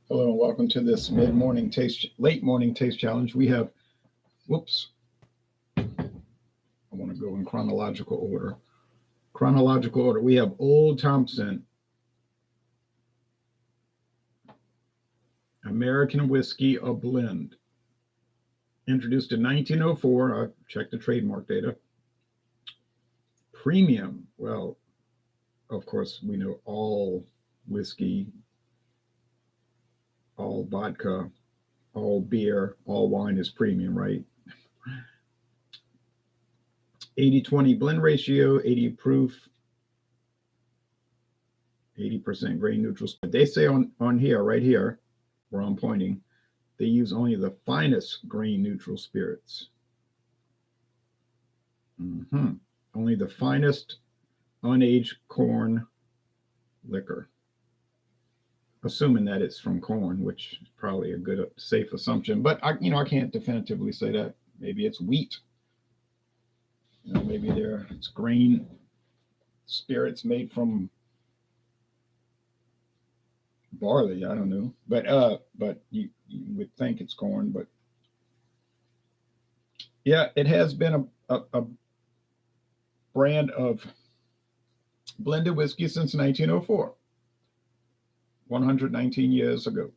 Hello and welcome to this late morning taste challenge. We have, whoops, I want to go in chronological order. We have Old Thompson, American whiskey, a blend. Introduced in 1904. I checked the trademark data. Premium. Well, of course, we know all whiskey, all vodka, all beer, all wine is premium, right? 80-20 blend ratio, 80 proof, 80% grain neutral. They say on here, right here, where I'm pointing, they use only the finest grain neutral spirits. Only the finest unaged corn liquor. Assuming that it's from corn, which is probably a good, safe assumption. But I can't definitively say that. Maybe it's wheat. Maybe it's grain spirits made from barley. I don't know, but you would think it's corn. But yeah, it has been a brand of blended whiskey since 1904, 119 years ago.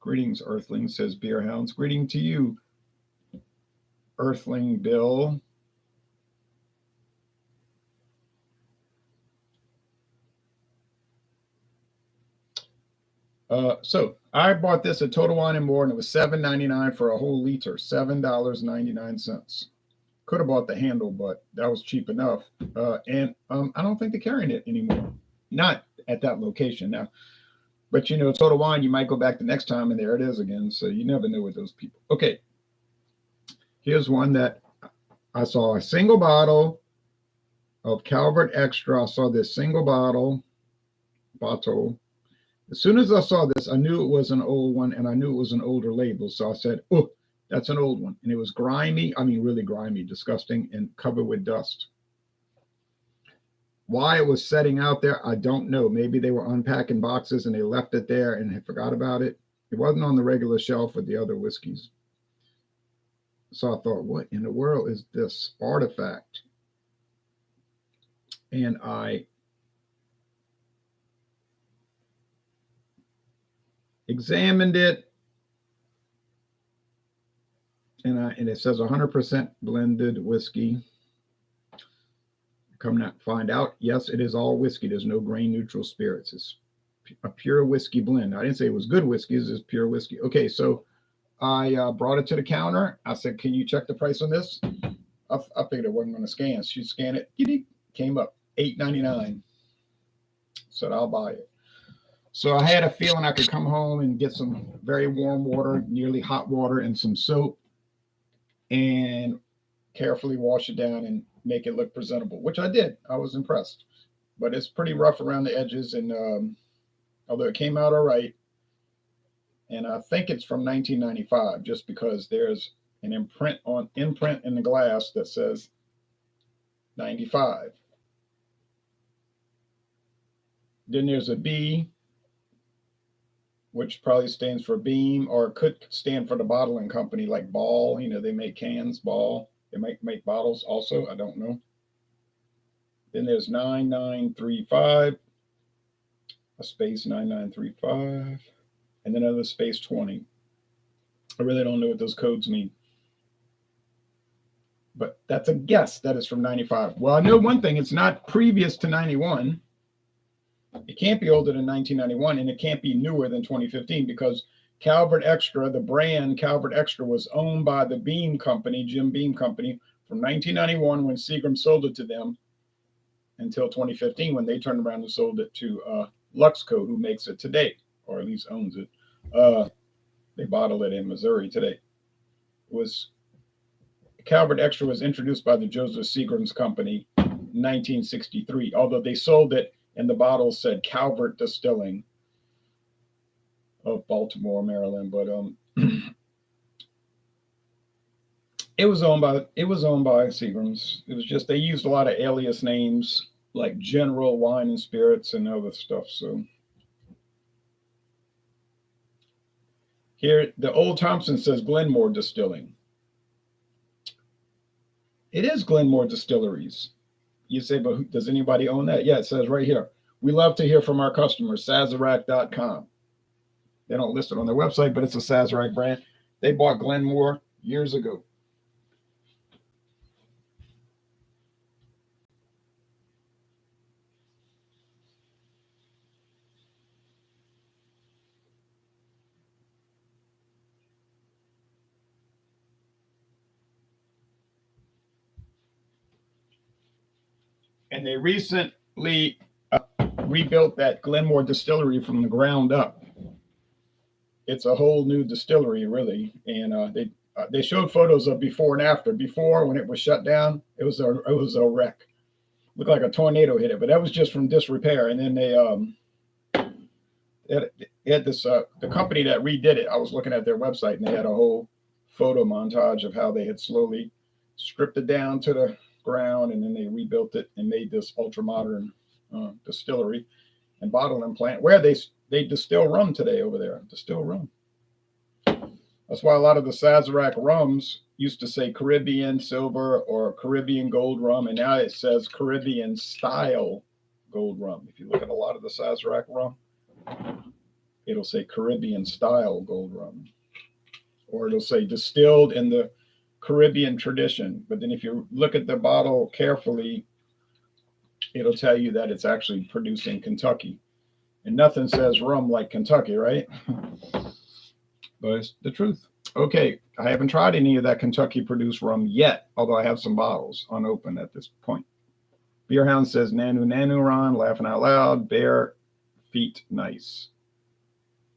Greetings, Earthling, says Beer Hounds. Greeting to you, Earthling Bill. So I bought this at Total Wine and More, and it was $7.99 for a whole liter. $7.99. Could have bought the handle, but that was cheap enough. And I don't think they're carrying it anymore. Not at that location now. But Total Wine, you might go back the next time, and there it is again. So you never know with those people. Okay. Here's one that I saw, a single bottle of Calvert Extra. I saw this single bottle. As soon as I saw this, I knew it was an old one, and I knew it was an older label. So I said, oh, that's an old one. And it was grimy. I mean, really grimy, disgusting, and covered with dust. Why it was setting out there, I don't know. Maybe they were unpacking boxes and they left it there and had forgot about it. It wasn't on the regular shelf with the other whiskeys. So I thought, what in the world is this artifact? And I examined it, and it says 100% blended whiskey. Come to find out, yes, it is all whiskey. There's no grain neutral spirits. It's a pure whiskey blend. I didn't say it was good whiskey. It's just pure whiskey. Okay, so I brought it to the counter. I said, can you check the price on this? I figured it wasn't going to scan. She scanned it. Came up $8.99. Said, I'll buy it. So I had a feeling I could come home and get some very warm water, nearly hot water, and some soap, and carefully wash it down and make it look presentable, which I did. I was impressed. But it's pretty rough around the edges, and although it came out all right, and I think it's from 1995, just because there's an imprint in the glass that says 95. Then there's a B, which probably stands for Beam, or could stand for the bottling company, like Ball. They make cans, Ball. They might make bottles also. I don't know. Then there's 9935, a space 9935, and then another space 20. I really don't know what those codes mean. But that's a guess that it's from 95. Well, I know one thing. It's not previous to 91. It can't be older than 1991, and it can't be newer than 2015, because Calvert Extra, the brand Calvert Extra, was owned by the Beam Company, Jim Beam Company, from 1991 when Seagram sold it to them until 2015 when they turned around and sold it to Luxco, who makes it today, or at least owns it. They bottle it in Missouri today. Calvert Extra was introduced by the Joseph Seagram's company in 1963, although they sold it and the bottle said Calvert Distilling of Baltimore, Maryland. But it was owned by Seagram's. It was just they used a lot of alias names like General Wine and Spirits and other stuff. So Here, the old Thompson says Glenmore Distilling. It is Glenmore Distilleries. You say, but does anybody own that? Yeah, it says right here. We love to hear from our customers, Sazerac.com. They don't list it on their website, but it's a Sazerac brand. They bought Glenmore years ago. And they recently rebuilt that Glenmore distillery from the ground up. It's a whole new distillery, really. And they showed photos of before and after. Before, when it was shut down, it was a wreck. Looked like a tornado hit it, but that was just from disrepair. And then they had this the company that redid it. I was looking at their website, and they had a whole photo montage of how they had slowly stripped it down to the ground, and then they rebuilt it and made this ultra modern distillery and bottling plant where they distill rum today over there. Distill rum. That's why a lot of the Sazerac rums used to say Caribbean silver or Caribbean gold rum, and now it says Caribbean style gold rum. If you look at a lot of the Sazerac rum, it'll say Caribbean style gold rum, or it'll say distilled in the Caribbean tradition. But then if you look at the bottle carefully, it'll tell you that it's actually produced in Kentucky. And nothing says rum like Kentucky, right? But it's the truth. Okay, I haven't tried any of that Kentucky produced rum yet, although I have some bottles unopened at this point. Beerhound says Nanu Nanu Ron, laughing out loud, bare feet nice.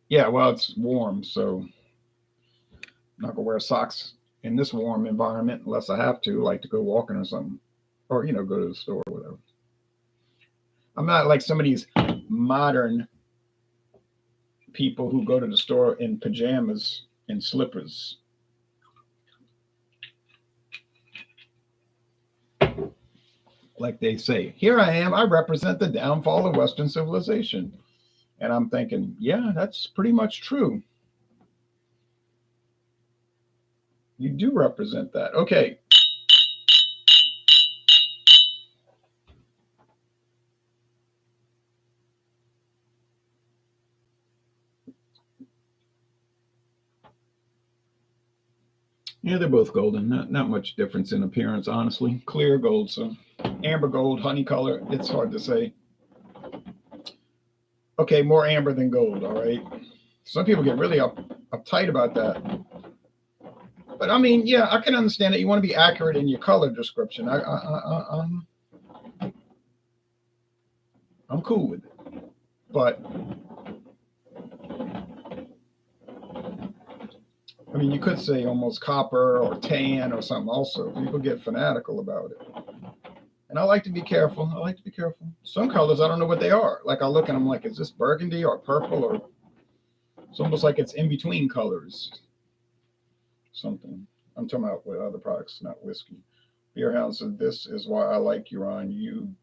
Yeah, well, it's warm, so I'm not gonna wear socks in this warm environment unless I have to, like to go walking or something, or go to the store or whatever. I'm not like some of these modern people who go to the store in pajamas and slippers. Like they say, here I am, I represent the downfall of Western civilization. And I'm thinking, yeah, that's pretty much true. You do represent that. Okay. Yeah, they're both golden. Not much difference in appearance, honestly. Clear gold, so amber gold, honey color. It's hard to say. Okay, more amber than gold, all right? Some people get really uptight about that. But I mean, yeah, I can understand that you want to be accurate in your color description. I'm cool with it. But I mean, you could say almost copper or tan or something also. People get fanatical about it. And I like to be careful. Some colors, I don't know what they are. Like I look and I'm like, is this burgundy or purple? Or it's almost like it's in between colors. Something. I'm talking about with other products, not whiskey. Beerhound said, this is why I like you, Ron. You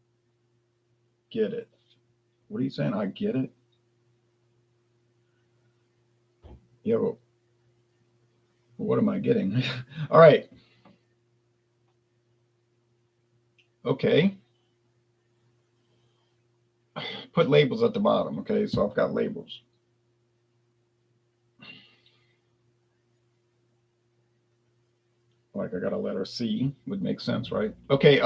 get it. What are you saying? I get it? Yo, what am I getting? All right. Okay. Put labels at the bottom. Okay, so I've got labels. Like I got a letter C, would make sense, right? Okay.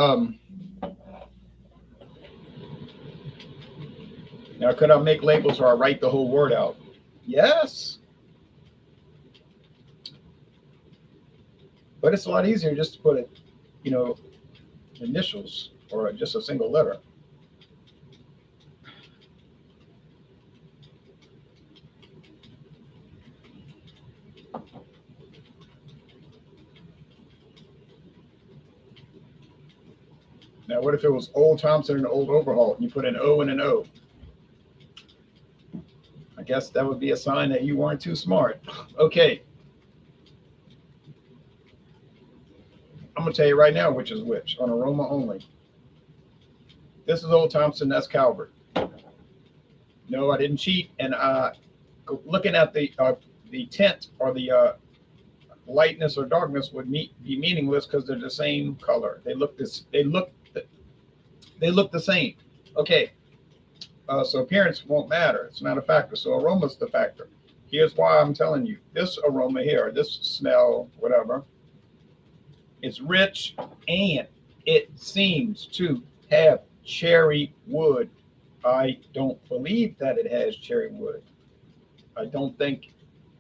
Now, could I make labels where I write the whole word out? Yes. But it's a lot easier just to put it, initials or just a single letter. Now, what if it was Old Thompson and Old Overhaul? You put an O and an O. I guess that would be a sign that you weren't too smart. Okay. I'm going to tell you right now which is which on aroma only. This is Old Thompson. That's Calvert. No, I didn't cheat. And looking at the the tint or the lightness or darkness would be meaningless because they're the same color. They look the same. Okay, so appearance won't matter. It's not a factor. So aroma's the factor. Here's why I'm telling you. This aroma here, this smell, whatever, it's rich and it seems to have cherry wood. I don't believe that it has cherry wood. I don't think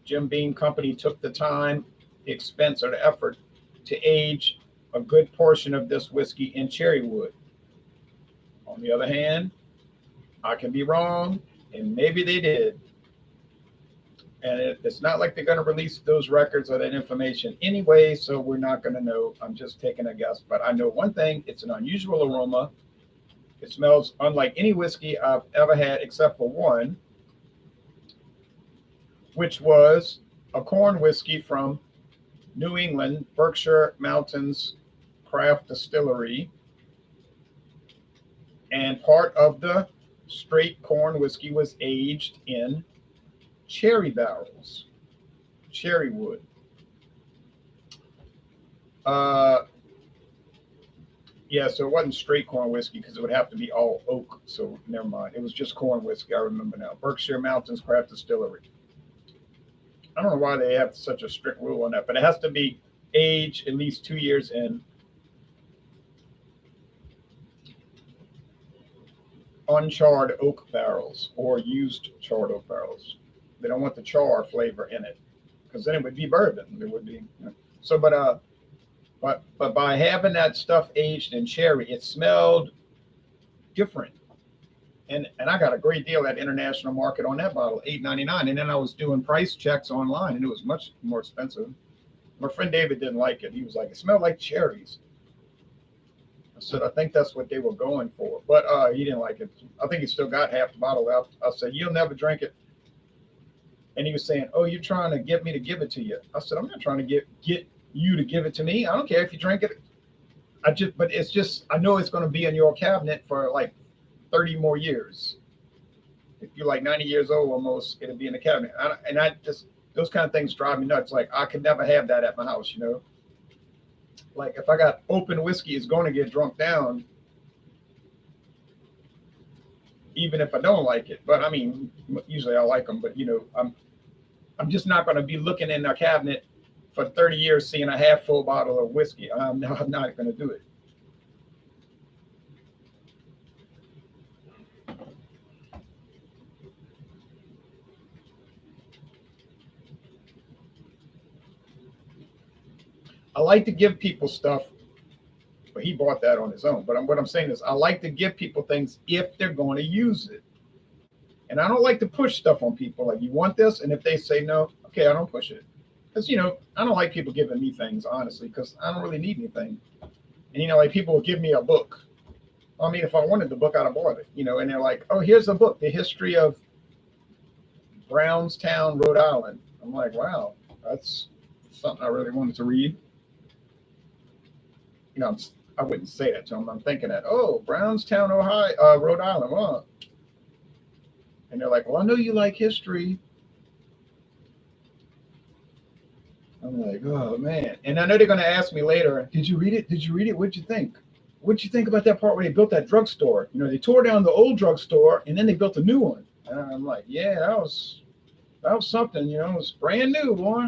Jim Beam Company took the time, the expense, or the effort to age a good portion of this whiskey in cherry wood. On the other hand, I can be wrong, and maybe they did. And it's not like they're going to release those records or that information anyway, so we're not going to know. I'm just taking a guess. But I know one thing, it's an unusual aroma. It smells unlike any whiskey I've ever had except for one, which was a corn whiskey from New England, Berkshire Mountains Craft Distillery. And part of the straight corn whiskey was aged in cherry barrels, cherry wood. Yeah, so it wasn't straight corn whiskey because it would have to be all oak. So never mind. It was just corn whiskey. I remember now. Berkshire Mountains Craft Distillery. I don't know why they have such a strict rule on that, but it has to be aged at least 2 years in uncharred oak barrels or used charred oak barrels. They don't want the char flavor in it because then it would be bourbon. It would be, you know. So, but by having that stuff aged in cherry, it smelled different. And I got a great deal at international market on that bottle, $8.99. And then I was doing price checks online, and it was much more expensive. My friend David didn't like it. He was like, it smelled like cherries. I said, I think that's what they were going for. But he didn't like it. I think he still got half the bottle left. I said, you'll never drink it. And he was saying, oh, you're trying to get me to give it to you. I said, I'm not trying to get you to give it to me. I don't care if you drink it. But it's just, I know it's going to be in your cabinet for like 30 more years. If you're like 90 years old almost, it'll be in the cabinet. Those kind of things drive me nuts. Like I could never have that at my house, you know. Like if I got open whiskey, it's going to get drunk down, even if I don't like it. But I mean, usually I like them. But you know, I'm just not going to be looking in a cabinet for 30 years seeing a half full bottle of whiskey. I'm not going to do it. I like to give people stuff, but he bought that on his own. But what I'm saying is I like to give people things if they're going to use it. And I don't like to push stuff on people. Like, you want this? And if they say no, okay, I don't push it. Because, you know, I don't like people giving me things, honestly, because I don't really need anything. And, you know, like people will give me a book. I mean, if I wanted the book, I'd have bought it, you know, and they're like, oh, here's a book, The History of Brownstown, Rhode Island. I'm like, wow, that's something I really wanted to read. You know, I wouldn't say that to them. I'm thinking that, oh, Brownstown, Ohio, Rhode Island. Wow. And they're like, well, I know you like history. I'm like, oh, man. And I know they're going to ask me later, did you read it? Did you read it? What'd you think? What'd you think about that part where they built that drugstore? You know, they tore down the old drugstore and then they built a new one. And I'm like, yeah, that was something, you know, it was brand new, boy.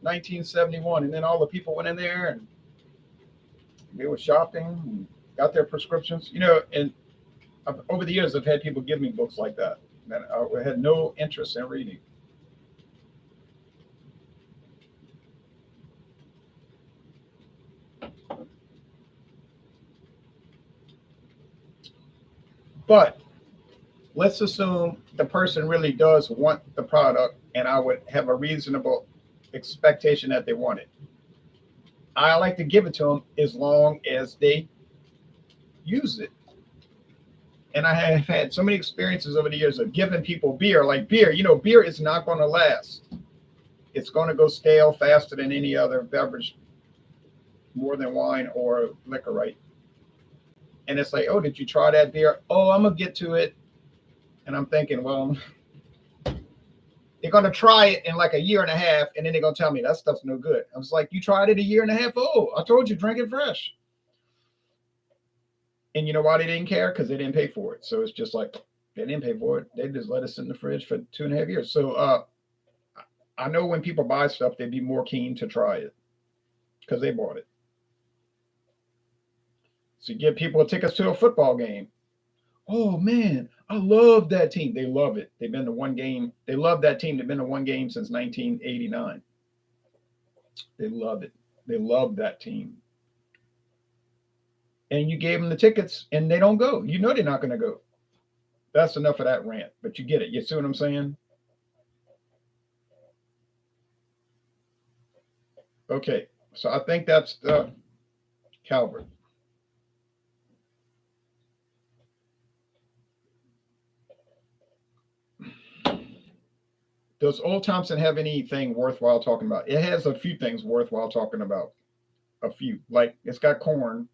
1971. And then all the people went in there and they were shopping and got their prescriptions, you know, and over the years, I've had people give me books like that I had no interest in reading. But let's assume the person really does want the product and I would have a reasonable expectation that they want it. I like to give it to them as long as they use it. And I have had so many experiences over the years of giving people beer. Like beer, you know, beer is not going to last. It's going to go stale faster than any other beverage, more than wine or liquor, right? And it's like, oh, did you try that beer? Oh, I'm going to get to it. And I'm thinking, well, They're going to try it in like a year and a half, and then they're going to tell me that stuff's no good. I was like, you tried it a year and a half? Oh, I told you, drink it fresh. And you know why they didn't care? Because they didn't pay for it. So it's just like, they didn't pay for it. They just let it sit in the fridge for 2.5 years. So I know when people buy stuff, they'd be more keen to try it because they bought it. So you give people tickets to a football game. Oh man, I love that team. They love it. They've been to one game. They love that team. They've been to one game since 1989. They love it. They love that team. And you gave them the tickets and they don't go. You know they're not going to go. That's enough of that rant, but you get it. You see what I'm saying? Okay, so I think that's Calvert. Does Old Thompson have anything worthwhile talking about? It has a few things worthwhile talking about. A few. Like, it's got corn.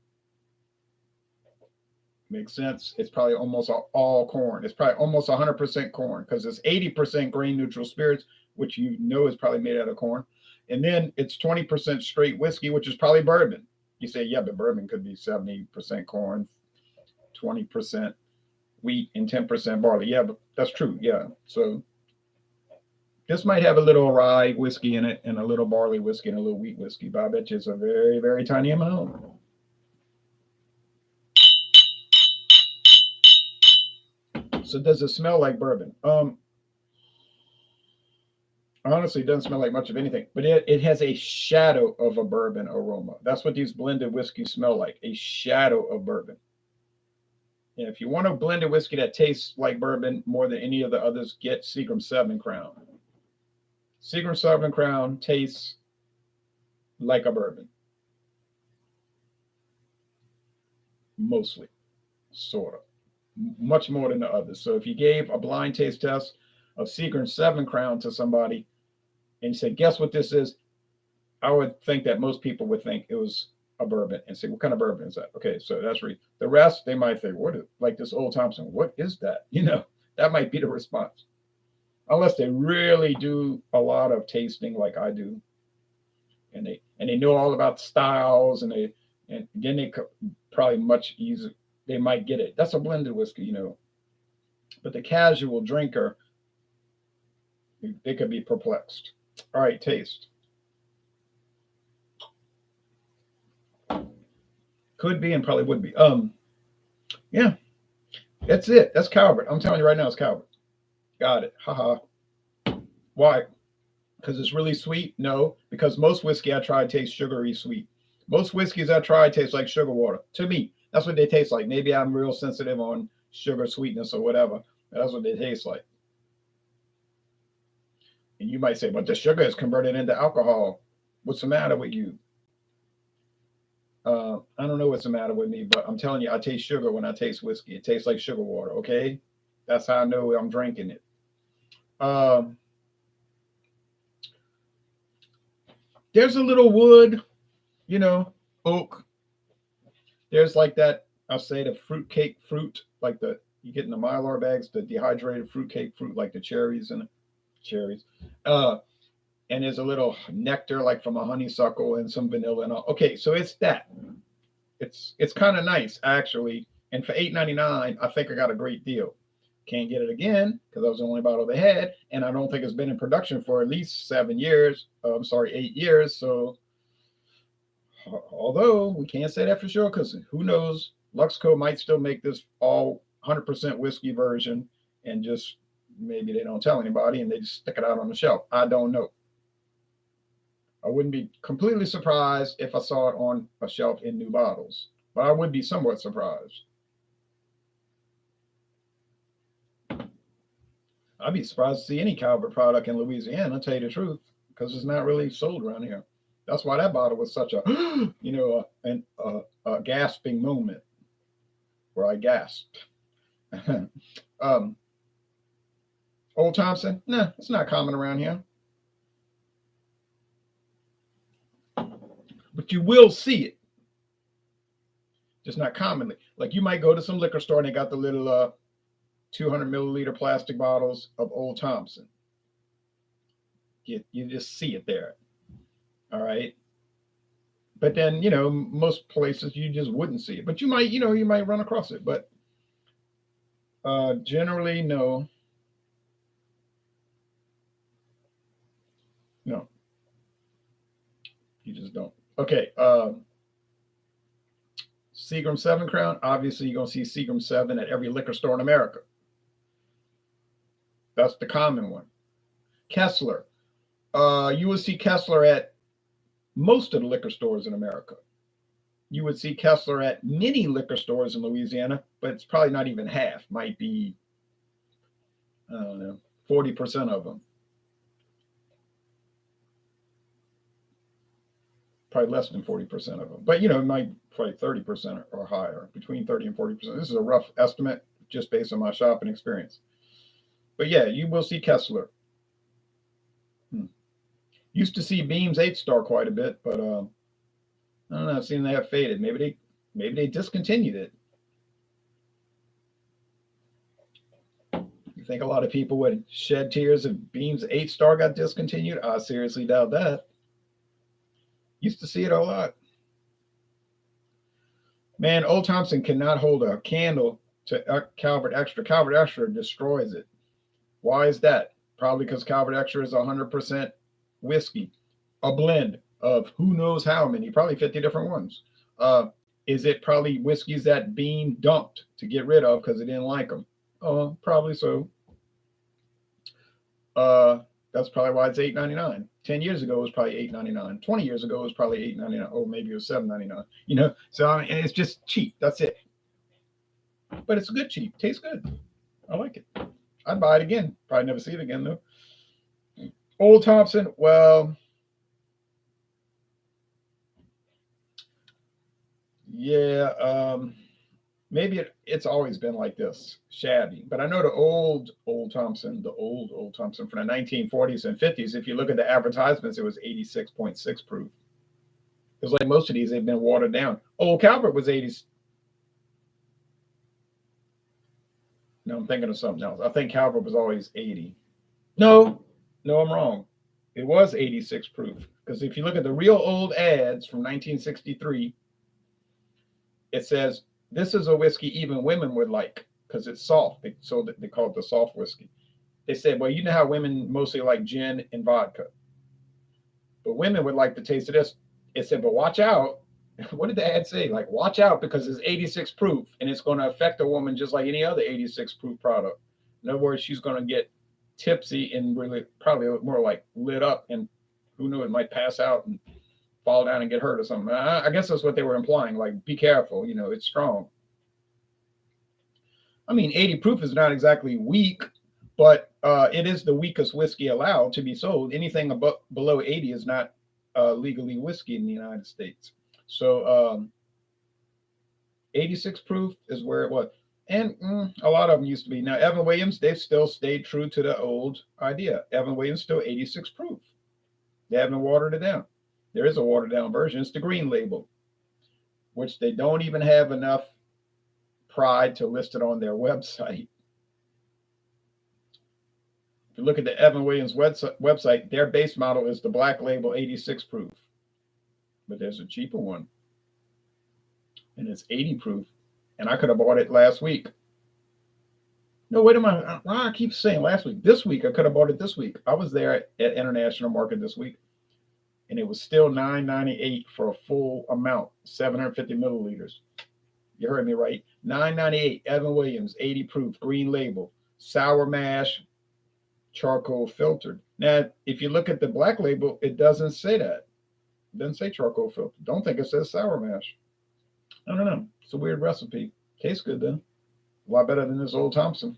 Makes sense. It's probably almost all corn. It's probably almost 100% corn because it's 80% grain neutral spirits, which you know is probably made out of corn. And then it's 20% straight whiskey, which is probably bourbon. You say, yeah, but bourbon could be 70% corn, 20% wheat, and 10% barley. Yeah, but that's true. Yeah. So this might have a little rye whiskey in it and a little barley whiskey and a little wheat whiskey, but I bet you it's a very, very tiny amount. So does it smell like bourbon? Honestly, it doesn't smell like much of anything, but it has a shadow of a bourbon aroma. That's what these blended whiskeys smell like, a shadow of bourbon. And if you want a blended whiskey that tastes like bourbon more than any of the others, get Seagram 7 Crown. Seagram 7 Crown tastes like a bourbon. Mostly, sort of. Much more than the others. So if you gave a blind taste test of Seagram 7 Crown to somebody and you said, guess what this is? I would think that most people would think it was a bourbon and say, what kind of bourbon is that? Okay, so that's right. The rest, they might think, what is, like this Old Thompson, what is that? You know, that might be the response. Unless they really do a lot of tasting like I do. And they know all about styles and then they probably much easier. They might get it. That's a blended whiskey, you know. But the casual drinker, they could be perplexed. All right, taste. Could be and probably would be. Yeah, that's it. That's Calvert. I'm telling you right now, it's Calvert. Got it. Haha. Why? Because it's really sweet? No, because most whiskey I try taste sugary sweet. Most whiskeys I try taste like sugar water. To me, that's what they taste like. Maybe I'm real sensitive on sugar sweetness or whatever. That's what they taste like. And you might say, but the sugar is converted into alcohol. What's the matter with you? I don't know what's the matter with me, but I'm telling you, I taste sugar when I taste whiskey. It tastes like sugar water, okay? That's how I know I'm drinking it. There's a little wood, you know, oak. There's like that, I'll say the fruitcake fruit, like you get in the Mylar bags, the dehydrated fruitcake fruit, like the cherries and cherries. And there's a little nectar like from a honeysuckle and some vanilla and all. Okay, so it's that. It's kind of nice actually. And for $8.99, I think I got a great deal. Can't get it again because that was the only bottle they had, and I don't think it's been in production for at least 7 years. 8 years. So, although we can't say that for sure because who knows, Luxco might still make this all 100% whiskey version, and just maybe they don't tell anybody and they just stick it out on the shelf. I don't know. I wouldn't be completely surprised if I saw it on a shelf in new bottles, but I would be somewhat surprised. I'd be surprised to see any Calvert product in Louisiana, I'll tell you the truth, because it's not really sold around here. That's why that bottle was such a, a gasping moment where I gasped. Old Thompson, nah, it's not common around here. But you will see it. Just not commonly. Like you might go to some liquor store and they got the little 200 milliliter plastic bottles of Old Thompson. You just see it there. All right. But then, you know, most places you just wouldn't see it. But you might, you know, you might run across it. But generally, no. No, you just don't. Okay. Seagram 7 Crown. Obviously, you're going to see Seagram 7 at every liquor store in America. That's the common one. Kessler. You will see Kessler at most of the liquor stores in America. You would see Kessler at many liquor stores in Louisiana, but it's probably not even half. Might be, I don't know, 40% of them. Probably less than 40% of them. But, you know, it might probably 30% or higher, between 30 and 40%. This is a rough estimate just based on my shopping experience. But yeah, you will see Kessler. Used to see Beam's 8-star quite a bit, but I don't know. It seemed they have faded. Maybe they discontinued it. You think a lot of people would shed tears if Beam's 8-star got discontinued? I seriously doubt that. Used to see it a lot. Man, Old Thompson cannot hold a candle to Calvert Extra. Calvert Extra destroys it. Why is that? Probably because Calvert Extra is 100% whiskey, a blend of who knows how many, probably 50 different ones. Is it probably whiskeys that Beam dumped to get rid of because it didn't like them? Probably so. That's probably why it's $8.99. 10 years ago it was probably $8.99. 20 years ago it was probably $8.99. Oh, maybe it was $7.99. You know, so I mean, it's just cheap. That's it. But it's good cheap. Tastes good. I like it. I'd buy it again. Probably never see it again though. Old Thompson, well, yeah, maybe it's always been like this, shabby. But I know the old Thompson, the old Thompson from the 1940s and 50s, if you look at the advertisements, it was 86.6 proof. It's like most of these, they've been watered down. Old Calvert was 80. No, I'm thinking of something else. I think Calvert was always 80. No, I'm wrong. It was 86 proof. Because if you look at the real old ads from 1963, it says, this is a whiskey even women would like because it's soft. So they call it the soft whiskey. They said, well, you know how women mostly like gin and vodka. But women would like the taste of this. It said, but watch out. What did the ad say? Like, watch out because it's 86 proof and it's going to affect a woman just like any other 86 proof product. In other words, she's going to get tipsy and really probably more like lit up, and who knew, it might pass out and fall down and get hurt or something. I guess that's what they were implying. Like, be careful, you know, it's strong. I mean, 80 proof is not exactly weak, but it is the weakest whiskey allowed to be sold. Anything above below 80 is not legally whiskey in the United States. So 86 proof is where it was. And a lot of them used to be. Now, Evan Williams, they've still stayed true to the old idea. Evan Williams still 86 proof. They haven't watered it down. There is a watered down version. It's the green label, which they don't even have enough pride to list it on their website. If you look at the Evan Williams website, their base model is the black label 86 proof. But there's a cheaper one, and it's 80 proof. And I could have bought it last week. No, wait a minute. I keep saying last week. This week, I could have bought it this week. I was there at International Market this week, and it was still $9.98 for a full amount, 750 milliliters. You heard me right. $9.98. Evan Williams, 80 proof, green label, sour mash, charcoal filtered. Now, if you look at the black label, it doesn't say that. It doesn't say charcoal filtered. Don't think it says sour mash. I don't know. It's a weird recipe. Tastes good though. A lot better than this Old Thompson.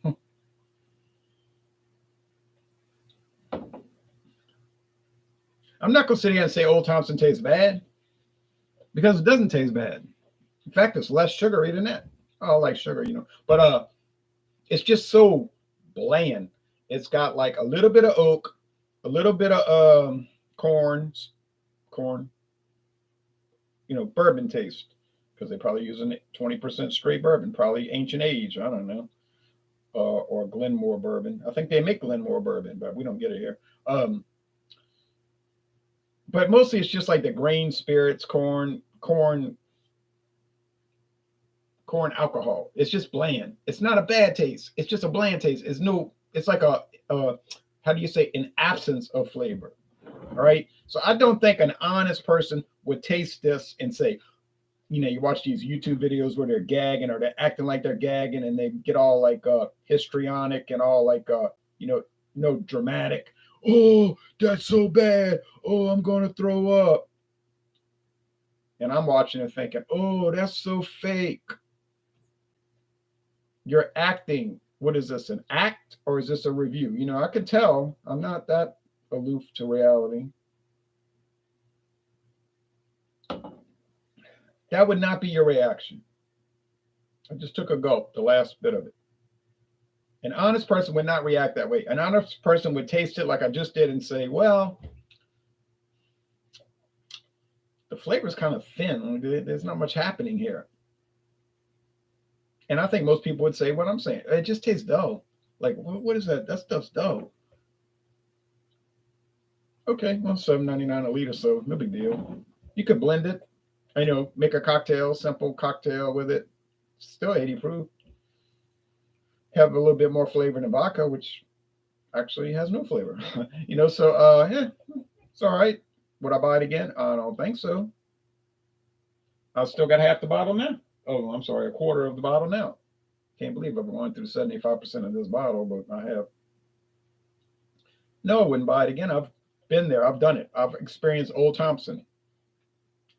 I'm not going to sit here and say Old Thompson tastes bad, because it doesn't taste bad. In fact, it's less sugary than that. I like sugar, you know. But it's just so bland. It's got like a little bit of oak, a little bit of corn, you know, bourbon taste. Because they're probably using 20% straight bourbon, probably ancient age. I don't know. Or Glenmore bourbon. I think they make Glenmore bourbon, but we don't get it here. but mostly it's just like the grain spirits, corn alcohol. It's just bland. It's not a bad taste. It's just a bland taste. It's like a how do you say, an absence of flavor. All right. So I don't think an honest person would taste this and say, you watch these YouTube videos where they're gagging or they're acting like they're gagging and they get all like histrionic and all like no dramatic. Oh, that's so bad. Oh, I'm gonna throw up. And I'm watching and thinking, oh, that's so fake. You're acting. What is this, an act or is this a review? I can tell I'm not that aloof to reality. That would not be your reaction. I just took a gulp, the last bit of it. An honest person would not react that way. An honest person would taste it like I just did and say, well, the flavor is kind of thin. There's not much happening here. And I think most people would say what I'm saying. It just tastes dull. Like, what is that? That stuff's dull. Okay, well, $7.99 a liter, so no big deal. You could blend it. Make a cocktail, simple cocktail with it. Still 80 proof. Have a little bit more flavor than vodka, which actually has no flavor. So yeah, it's all right. Would I buy it again? I don't think so. I still got half the bottle now. Oh, I'm sorry, a quarter of the bottle now. Can't believe I've gone through 75% of this bottle, but I have. No, I wouldn't buy it again. I've been there. I've done it. I've experienced Old Thompson.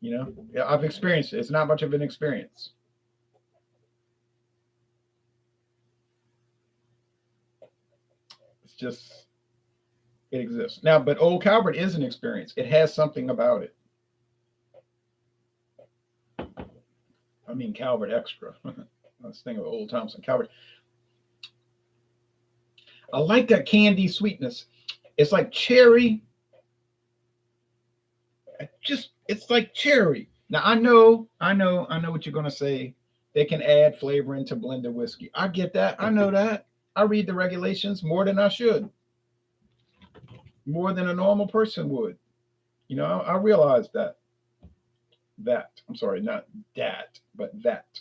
Yeah, I've experienced it. It's not much of an experience. It's just, it exists. Now, but Old Calvert is an experience. It has something about it. I mean, Calvert Extra. I was thinking of Old Thompson. Calvert. I like that candy sweetness. It's like cherry. It's like cherry. Now I know what you're gonna say. They can add flavor into blended whiskey. I get that. I know that. I read the regulations more than I should. More than a normal person would. I realize that. I'm sorry, not that, but that.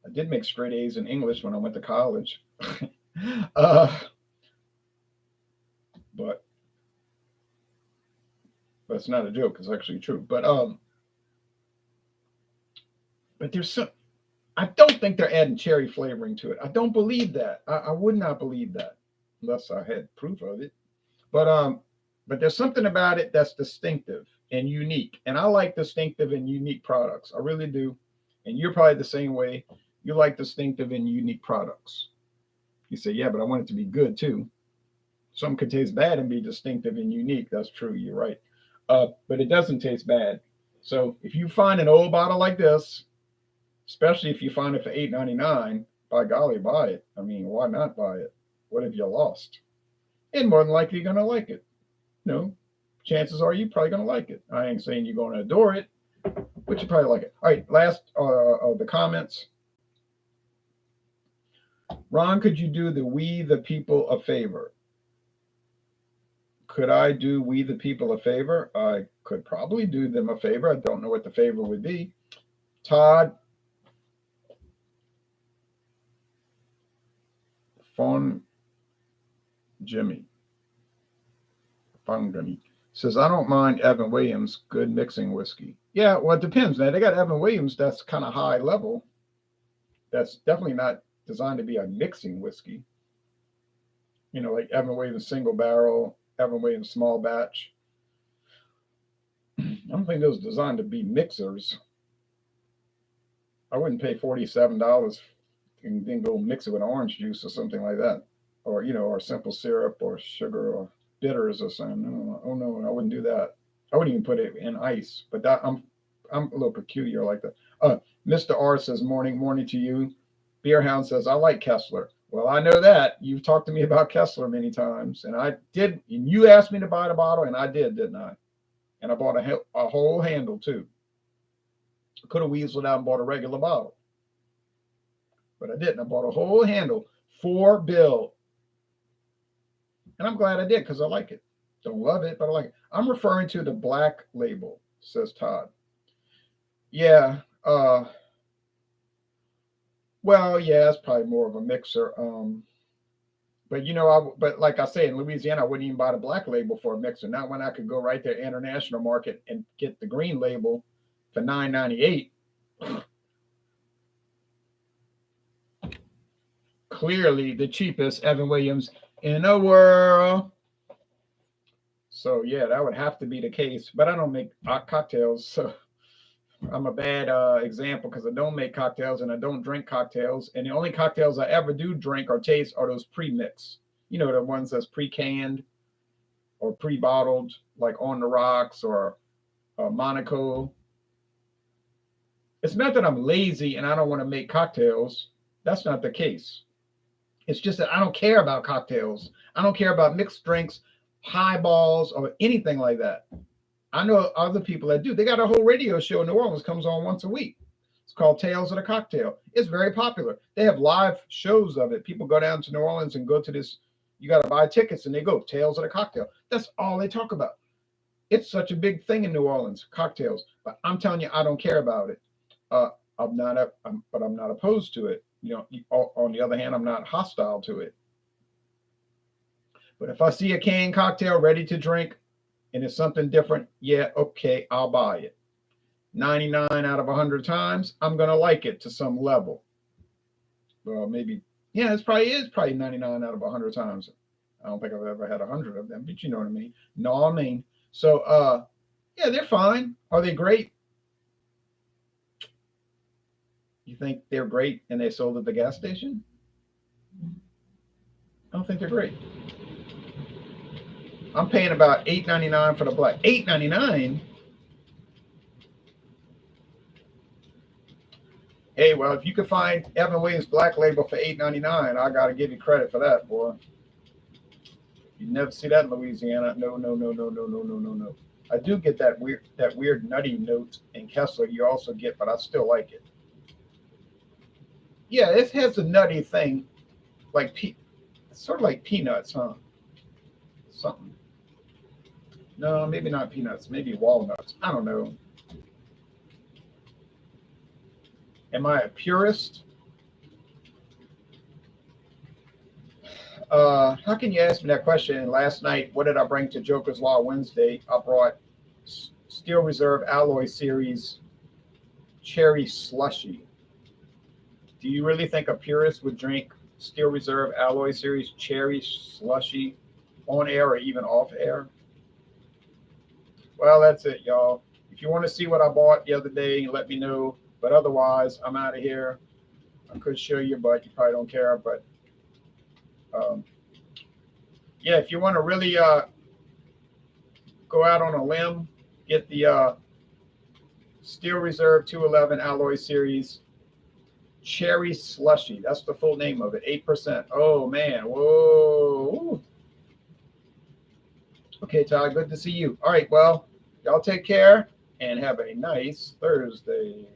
I did make straight A's in English when I went to college. But it's not a joke. It's actually true. But there's some. I don't think they're adding cherry flavoring to it. I don't believe that. I would not believe that unless I had proof of it. But there's something about it that's distinctive and unique. And I like distinctive and unique products. I really do. And you're probably the same way. You like distinctive and unique products. You say, yeah, but I want it to be good too. Some could taste bad and be distinctive and unique. That's true. You're right. But it doesn't taste bad. So if you find an old bottle like this, especially if you find it for $8.99, by golly, buy it. I mean, why not buy it? What have you lost? And more than likely, you're going to like it. Chances are you're probably going to like it. I ain't saying you're going to adore it, but you probably like it. All right, last of the comments. Ron, could you do the We the People a favor? Could I do We the People a favor? I could probably do them a favor. I don't know what the favor would be. Todd Jimmy says, I don't mind Evan Williams, good mixing whiskey. Yeah, well, it depends, man. They got Evan Williams that's kind of high level. That's definitely not designed to be a mixing whiskey. Like Evan Williams single barrel, Evan Williams small batch. I don't think those are designed to be mixers. I wouldn't pay $47 and then go mix it with orange juice or something like that. Or simple syrup or sugar or bitters or something. Oh no, I wouldn't do that. I wouldn't even put it in ice. But I'm a little peculiar like that. Mr. R says, morning to you. Beerhound says, I like Kessler. Well, I know that. You've talked to me about Kessler many times. And I did. And you asked me to buy the bottle, and I did, didn't I? And I bought a whole handle, too. I could have weaseled out and bought a regular bottle. But I didn't. I bought a whole handle for Bill. And I'm glad I did because I like it. Don't love it, but I like it. I'm referring to the black label, says Todd. Yeah. Well, yeah, it's probably more of a mixer. But but like I say, in Louisiana, I wouldn't even buy the black label for a mixer. Not when I could go right there international market and get the green label for $9.98. Clearly the cheapest Evan Williams in the world. So yeah, that would have to be the case. But I don't make cocktails, so I'm a bad example because I don't make cocktails and I don't drink cocktails. And the only cocktails I ever do drink or taste are those pre-mix. The ones that's pre-canned or pre-bottled, like On the Rocks or Monaco. It's not that I'm lazy and I don't want to make cocktails. That's not the case. It's just that I don't care about cocktails. I don't care about mixed drinks, highballs, or anything like that. I know other people that do. They got a whole radio show in New Orleans, comes on once a week. It's called Tales of the Cocktail. It's very popular. They have live shows of it. People go down to New Orleans and go to this. You got to buy tickets and they go, Tales of the Cocktail. That's all they talk about. It's such a big thing in New Orleans, cocktails. But I'm telling you, I don't care about it. But I'm not opposed to it. On the other hand, I'm not hostile to it. But if I see a canned cocktail ready to drink and it's something different, yeah, okay, I'll buy it. 99 out of 100 times, I'm going to like it to some level. Well, maybe, yeah, it's probably 99 out of 100 times. I don't think I've ever had 100 of them, but you know what I mean. No, I mean. So, yeah, they're fine. Are they great? You think they're great and they sold at the gas station? I don't think they're great. I'm paying about $8.99 for the black. $8.99? Hey, well, if you can find Evan Williams Black Label for $8.99, I got to give you credit for that, boy. You never see that in Louisiana. No. I do get that weird nutty note in Kessler. You also get, but I still like it. Yeah, it has a nutty thing, like sort of like peanuts, huh? Something. No, maybe not peanuts. Maybe walnuts. I don't know. Am I a purist? How can you ask me that question? Last night, what did I bring to Joker's Law Wednesday? I brought Steel Reserve Alloy Series Cherry Slushy. Do you really think a purist would drink Steel Reserve Alloy Series Cherry Slushy on air or even off air? Well, that's it, y'all. If you want to see what I bought the other day, let me know. But otherwise, I'm out of here. I could show you, but you probably don't care. But yeah, if you want to really go out on a limb, get the Steel Reserve 211 Alloy Series Cherry Slushy. That's the full name of it. 8%. Oh, man. Whoa. Okay, Todd, good to see you. All right, well, y'all take care and have a nice Thursday.